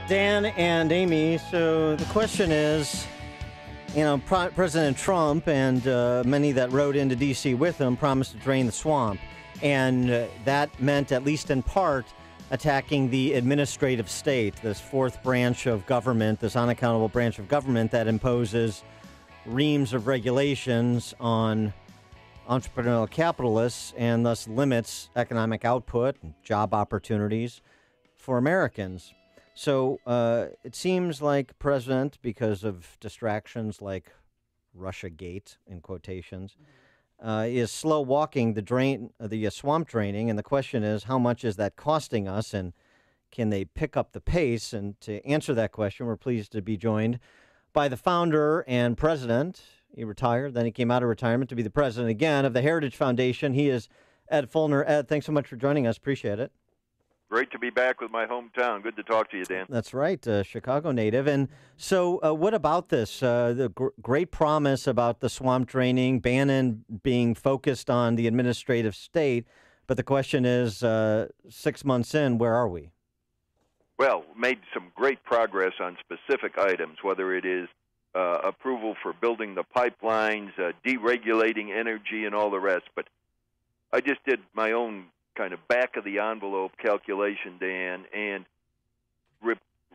Dan and Amy, so the question is, President Trump and many that rode into D.C. with him promised to drain the swamp. And that meant, at least in part, attacking the administrative state, this fourth branch of government, this unaccountable branch of government that imposes reams of regulations on entrepreneurial capitalists and thus limits economic output and job opportunities for Americans. So it seems like President, because of distractions like Russiagate, in quotations, is slow walking the swamp draining. And the question is, how much is that costing us? And can they pick up the pace? And to answer that question, we're pleased to be joined by the founder and president. He retired, then he came out of retirement to be the president again of the Heritage Foundation. He is Ed Feulner. Ed, thanks so much for joining us. Appreciate it. Great to be back with my hometown. Good to talk to you, Dan. That's right, Chicago native. And so what about this? The great promise about the swamp draining, Bannon being focused on the administrative state. But the question is, 6 months in, where are we? Well, made some great progress on specific items, whether it is approval for building the pipelines, deregulating energy, and all the rest. But I just did my own kind of back-of-the-envelope calculation, Dan, and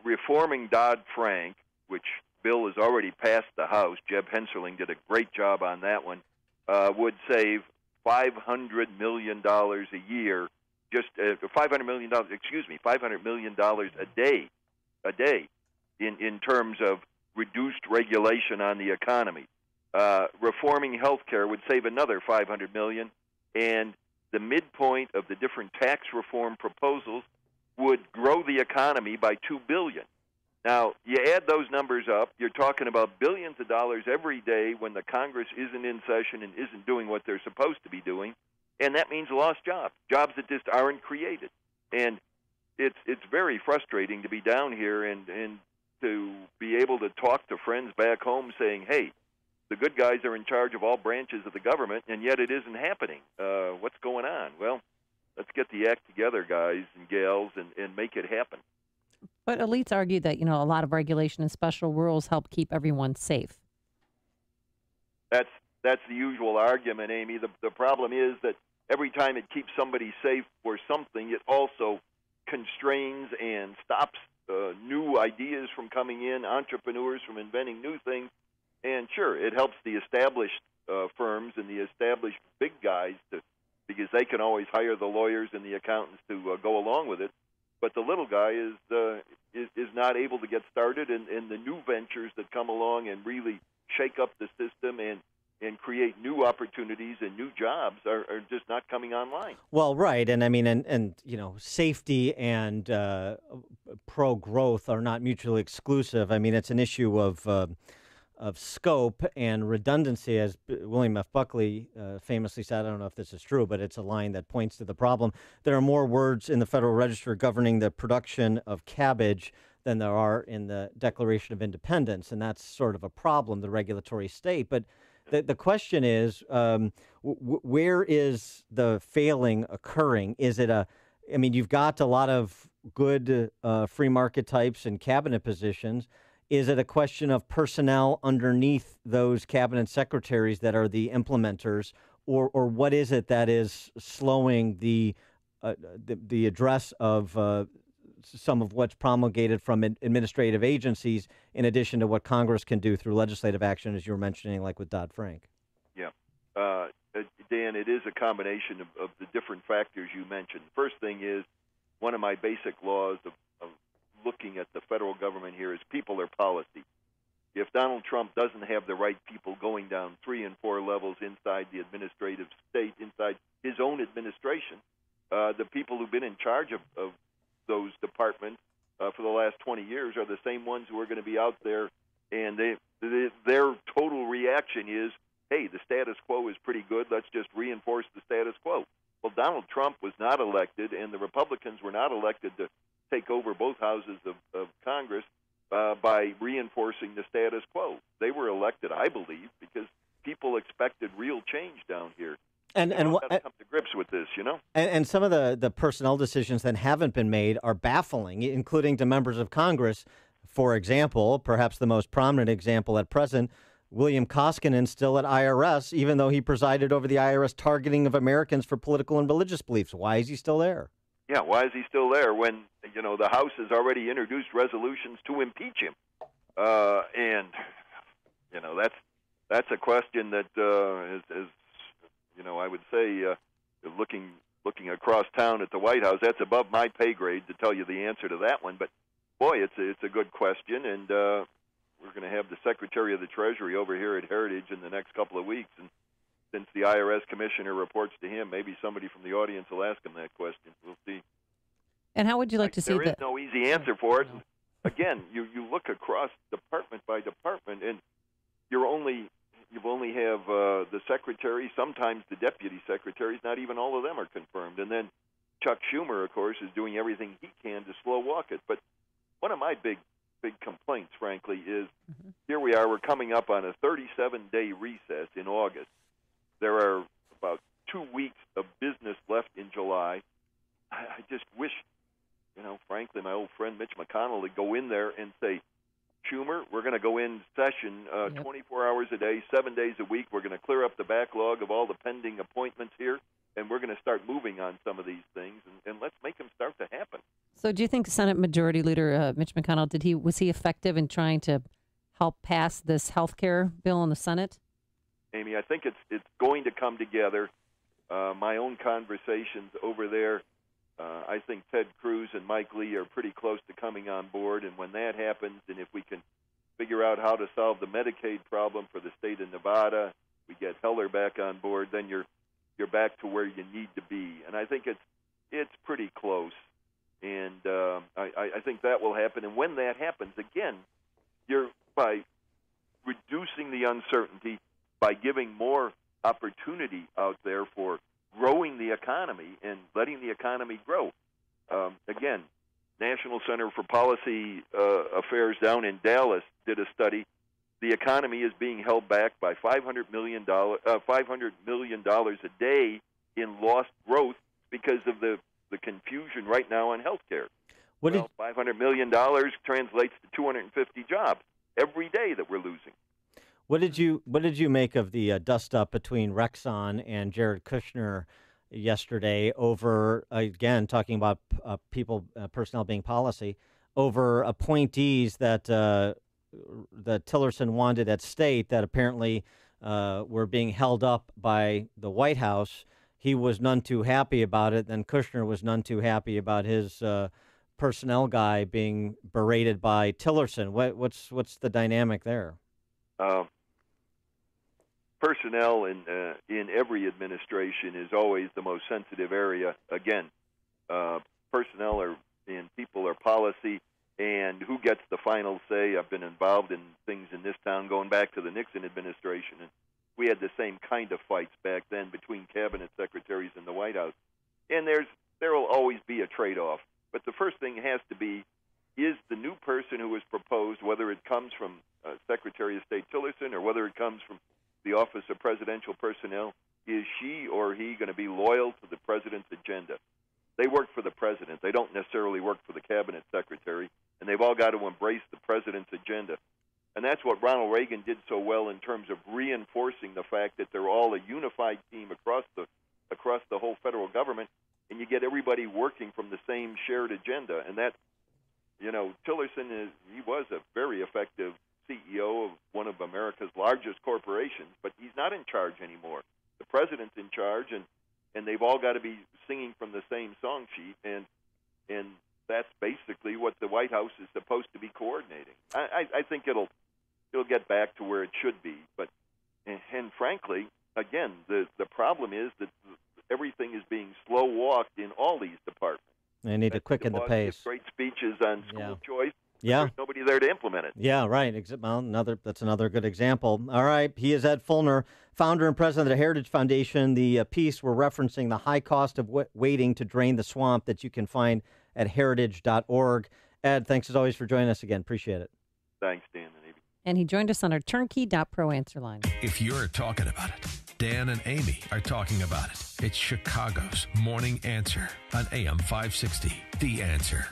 reforming Dodd-Frank, which bill has already passed the House, Jeb Hensarling did a great job on that one, would save $500 million a year, just $500 million a day in terms of reduced regulation on the economy. Reforming health care would save another $500 million, and the midpoint of the different tax reform proposals would grow the economy by $2 billion. Now, you add those numbers up, you're talking about billions of dollars every day when the Congress isn't in session and isn't doing what they're supposed to be doing, and that means lost jobs, jobs that just aren't created. And it's very frustrating to be down here and to be able to talk to friends back home saying, hey, the good guys are in charge of all branches of the government, and yet it isn't happening. What's going on? Well, let's get the act together, guys and gals, and make it happen. But elites argue that, a lot of regulation and special rules help keep everyone safe. That's the usual argument, Amy. The problem is that every time it keeps somebody safe for something, it also constrains and stops new ideas from coming in, entrepreneurs from inventing new things. And sure, it helps the established firms and the established big guys because they can always hire the lawyers and the accountants to go along with it. But the little guy is not able to get started, and the new ventures that come along and really shake up the system and create new opportunities and new jobs are just not coming online. Well, right, and I mean, and safety and pro-growth are not mutually exclusive. I mean, it's an issue of scope and redundancy, as William F. Buckley famously said. I don't know if this is true, but it's a line that points to the problem. There are more words in the Federal Register governing the production of cabbage than there are in the Declaration of Independence, and that's sort of a problem, the regulatory state. But the question is, where is the failing occurring? Is it you've got a lot of good free market types in cabinet positions. Is it a question of personnel underneath those cabinet secretaries that are the implementers, or what is it that is slowing the address of some of what's promulgated from administrative agencies, in addition to what Congress can do through legislative action, as you were mentioning, like with Dodd-Frank? Yeah. Dan, it is a combination of the different factors you mentioned. First thing is, one of my basic laws of looking at the federal government here is people are policy. If Donald Trump doesn't have the right people going down 3 and 4 levels inside the administrative state, inside his own administration, the people who've been in charge of those departments for the last 20 years are the same ones who are going to be out there, and their total reaction is, hey, the status quo is pretty good, let's just reinforce the status quo. Well, Donald Trump was not elected, and the Republicans were not elected to take over both houses of Congress by reinforcing the status quo. They were elected, I believe, because people expected real change down here. And we've got to come to grips with this, And some of the personnel decisions that haven't been made are baffling, including to members of Congress. For example, perhaps the most prominent example at present, William Koskinen still at IRS, even though he presided over the IRS targeting of Americans for political and religious beliefs. Why is he still there? Yeah, why is he still there when, the House has already introduced resolutions to impeach him? And that's a question that is I would say, looking across town at the White House, that's above my pay grade to tell you the answer to that one. But boy, it's a good question, and we're going to have the Secretary of the Treasury over here at Heritage in the next couple of weeks. And since the IRS commissioner reports to him, maybe somebody from the audience will ask him that question. We'll see. And how would you like to see that? There is no easy answer for it. Again, you look across department by department, and you only have the secretary, sometimes the deputy secretaries. Not even all of them are confirmed. And then Chuck Schumer, of course, is doing everything he can to slow walk it. But one of my big complaints, frankly, is here we are. We're coming up on a 37-day recess in August. There are about 2 weeks of business left in July. I just wish, frankly, my old friend Mitch McConnell would go in there and say, Schumer, we're going to go in session 24 hours a day, 7 days a week. We're going to clear up the backlog of all the pending appointments here, and we're going to start moving on some of these things, and let's make them start to happen. So do you think Senate Majority Leader Mitch McConnell, was he effective in trying to help pass this health care bill in the Senate? Amy, I think it's going to come together. My own conversations over there, I think Ted Cruz and Mike Lee are pretty close to coming on board, and when that happens, and if we can figure out how to solve the Medicaid problem for the state of Nevada, we get Heller back on board, then you're back to where you need to be. And I think it's pretty close, and I think that will happen. And when that happens, again, you're by reducing the uncertainty, by giving more opportunity out there for growing the economy and letting the economy grow. Again, National Center for Policy Affairs down in Dallas did a study. The economy is being held back by $500 million a day in lost growth because of the confusion right now on health care. $500 million translates to 250 jobs every day that we're losing. What did you make of the dust-up between Rexon and Jared Kushner yesterday over, again, talking about personnel being policy, over appointees that Tillerson wanted at state that apparently were being held up by the White House? He was none too happy about it. Then Kushner was none too happy about his personnel guy being berated by Tillerson. What's the dynamic there? Personnel in every administration is always the most sensitive area. Again, personnel and people are policy, and who gets the final say? I've been involved in things in this town going back to the Nixon administration, and we had the same kind of fights back then between cabinet secretaries in the White House. And there will always be a trade-off. But the first thing has to be, is the new person who is proposed, whether it comes from Secretary of State Tillerson or whether it comes from the Office of Presidential Personnel, is she or he going to be loyal to the president's agenda? They work for the president. They don't necessarily work for the cabinet secretary, and they've all got to embrace the president's agenda. And that's what Ronald Reagan did so well in terms of reinforcing the fact that they're all a unified team across the whole federal government, and you get everybody working from the same shared agenda. And that, Tillerson he was a very effective CEO of one of America's largest corporations, but he's not in charge anymore. The president's in charge, and they've all got to be singing from the same song sheet, and that's basically what the White House is supposed to be coordinating. I think it'll get back to where it should be, but and frankly, again, the problem is that everything is being slow walked in all these departments. They need to quicken the pace. Great speeches on school choice. Yeah. There's nobody there to implement it. Yeah, right. Well, that's another good example. All right. He is Ed Feulner, founder and president of the Heritage Foundation. The piece we're referencing, The High Cost of Waiting to Drain the Swamp, that you can find at heritage.org. Ed, thanks as always for joining us again. Appreciate it. Thanks, Dan and Amy. And he joined us on our turnkey.pro answer line. If you're talking about it, Dan and Amy are talking about it. It's Chicago's Morning Answer on AM 560. The Answer.